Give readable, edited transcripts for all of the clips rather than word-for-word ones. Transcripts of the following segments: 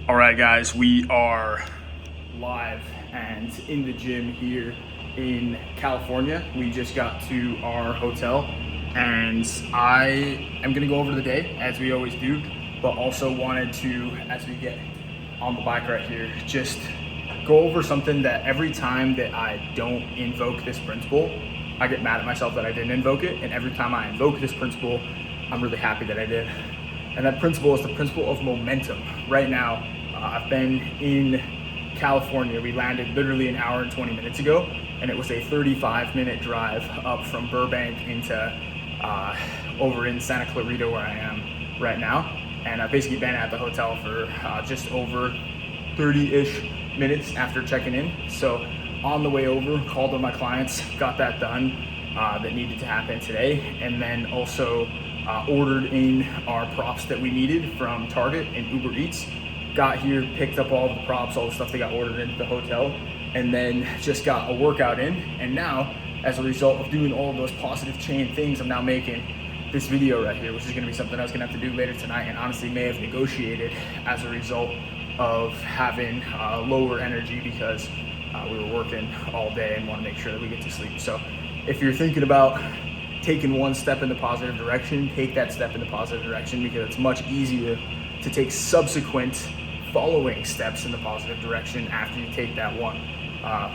All right, guys, we are live and in the gym here in California. We just got to our hotel and I am gonna go over the day as we always do, but also wanted to, as we get on the bike right here, just go over something that every time that I don't invoke this principle, I get mad at myself that I didn't invoke it. And every time I invoke this principle, I'm really happy that I did. And that principle is the principle of momentum. Right now, I've been in California. We landed literally an hour and 20 minutes ago, and it was a 35-minute drive up from Burbank into over in Santa Clarita where I am right now. And I've basically been at the hotel for just over 30-ish minutes after checking in. So on the way over, called on my clients, got that done that needed to happen today, and then also ordered in our props that we needed from Target and Uber Eats. Got here, picked up all the props, all the stuff that got ordered into the hotel, and then just got a workout in. And now, as a result of doing all of those positive chain things, I'm now making this video right here, which is gonna be something I was gonna have to do later tonight, and honestly may have negotiated as a result of having lower energy because we were working all day and want to make sure that we get to sleep. So if you're thinking about taking one step in the positive direction, take that step in the positive direction, because it's much easier to take subsequent following steps in the positive direction after you take that one.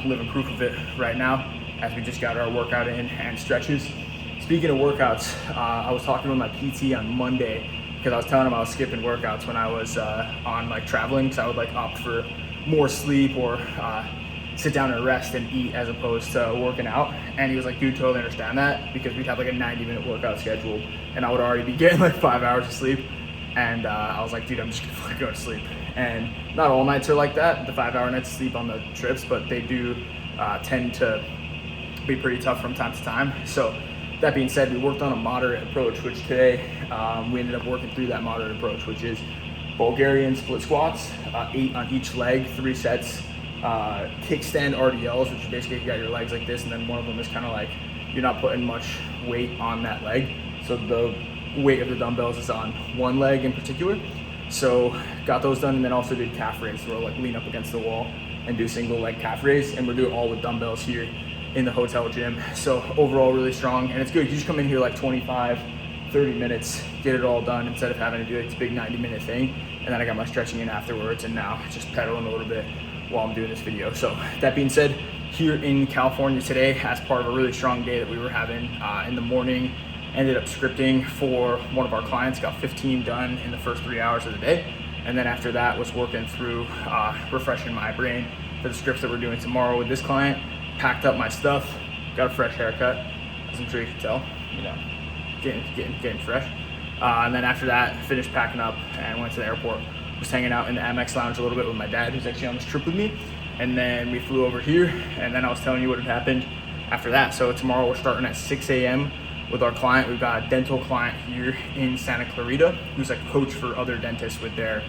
Living proof of it right now as we just got our workout in and stretches. Speaking of workouts, I was talking with my PT on Monday because I was telling him I was skipping workouts when I was on like traveling, because I would like opt for more sleep or sit down and rest and eat as opposed to working out. And he was like, dude, totally understand that, because we'd have like a 90-minute workout scheduled and I would already be getting like 5 hours of sleep. And I was like, dude, I'm just gonna go to sleep. And not all nights are like that, the 5-hour nights of sleep on the trips, but they do tend to be pretty tough from time to time. So that being said, we worked on a moderate approach, which today we ended up working through that moderate approach, which is Bulgarian split squats, 8 on each leg, 3 sets, kickstand RDLs, which is basically you got your legs like this, and then one of them is kind of like you're not putting much weight on that leg. So the weight of the dumbbells is on one leg in particular. So got those done, and then also did calf raise, where we'll like lean up against the wall and do single leg calf raise, and we're doing all with dumbbells here in the hotel gym. So overall really strong, and it's good. You just come in here like 25, 30 minutes, get it all done instead of having to do like this big 90-minute thing. And then I got my stretching in afterwards, and now just pedaling a little bit while I'm doing this video. So that being said, here in California today, as part of a really strong day that we were having in the morning, ended up scripting for one of our clients, got 15 done in the first 3 hours of the day. And then after that was working through refreshing my brain for the scripts that we're doing tomorrow with this client. Packed up my stuff, got a fresh haircut, as I'm sure you can tell, you know, getting fresh. And then after that, finished packing up and went to the airport. Was hanging out in the Amex lounge a little bit with my dad, who's actually on this trip with me. And then we flew over here, and then I was telling you what had happened after that. So tomorrow we're starting at 6 a.m. with our client. We've got a dental client here in Santa Clarita who's like a coach for other dentists with their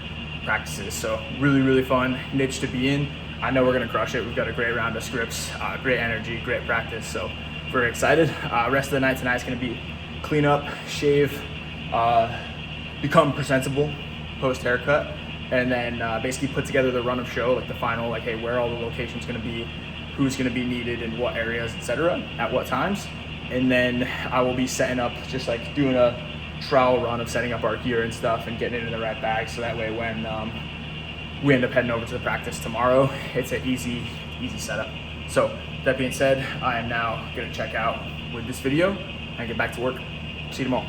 practices. So really, really fun niche to be in. I know we're gonna crush it. We've got a great round of scripts, great energy, great practice. So very excited. Rest of the night tonight is gonna be clean up, shave, become presentable post haircut, and then basically put together the run of show, like the final, like, hey, where all the locations gonna be, who's gonna be needed in what areas, etc., at what times. And then I will be setting up, just like doing a trial run of setting up our gear and stuff and getting it in the right bag, so that way when we end up heading over to the practice tomorrow, it's an easy setup. So that being said, I am now gonna check out with this video and get back to work. See you tomorrow.